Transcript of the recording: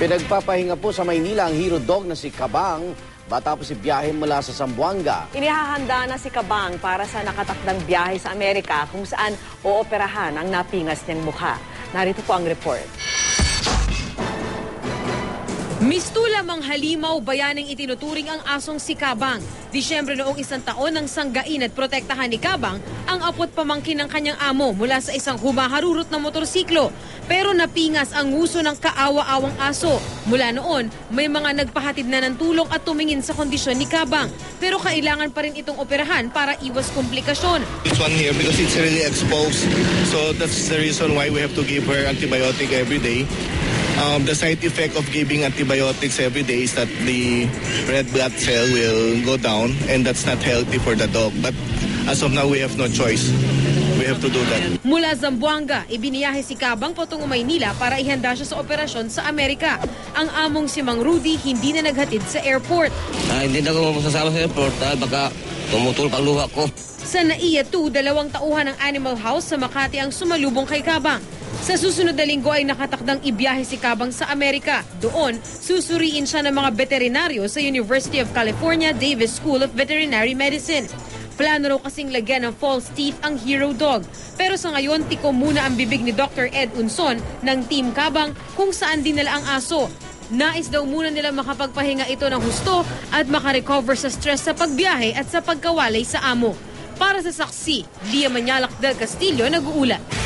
Pinagpapahinga po sa Maynila ang hero dog na si Kabang matapos ibiyahe mula sa Zamboanga. Inihahanda na si Kabang para sa nakatakdang biyahe sa Amerika kung saan ooperahan ang napingas niyang mukha. Narito po ang report. Mistula mang halimaw, bayaneng itinuturing ang asong si Kabang. Disyembre noong isang taon nang sanggain at protektahan ni Kabang ang apot pamangkin ng kanyang amo mula sa isang humaharurot na motorsiklo. Pero napingas ang nguso ng kaawa-awang aso. Mula noon, may mga nagpahatid na ng tulong at tumingin sa kondisyon ni Kabang. Pero kailangan pa rin itong operahan para iwas komplikasyon. This one here because it's really exposed. So that's the reason why we have to give her antibiotic every day. The side effect of giving antibiotics every day is that the red blood cell will go down and that's not healthy for the dog. But as of now, we have no choice. We have to do that. Mula Zamboanga, ibiniyahe si Kabang patungo Maynila para ihanda siya sa operasyon sa Amerika. Ang among si Mang Rudy hindi na naghatid sa airport. Hindi na ako masasama sa airport dahil baka tumutol pang luha ko. Sa NAIA 2, 2 tauhan ng Animal House sa Makati ang sumalubong kay Kabang. Sa susunod na linggo ay nakatakdang ibiyahe si Kabang sa Amerika. Doon, susuriin siya ng mga veterinaryo sa University of California Davis School of Veterinary Medicine. Plano raw kasing lagyan ng false teeth ang hero dog. Pero sa ngayon, tiko muna ang bibig ni Dr. Ed Unson ng Team Kabang kung saan dinala ang aso. Nais daw muna nila makapagpahinga ito ng husto at makarecover sa stress sa pagbiyahe at sa pagkawalay sa amo. Para sa saksi, Lia Manyalak del Castillo nag-uulat.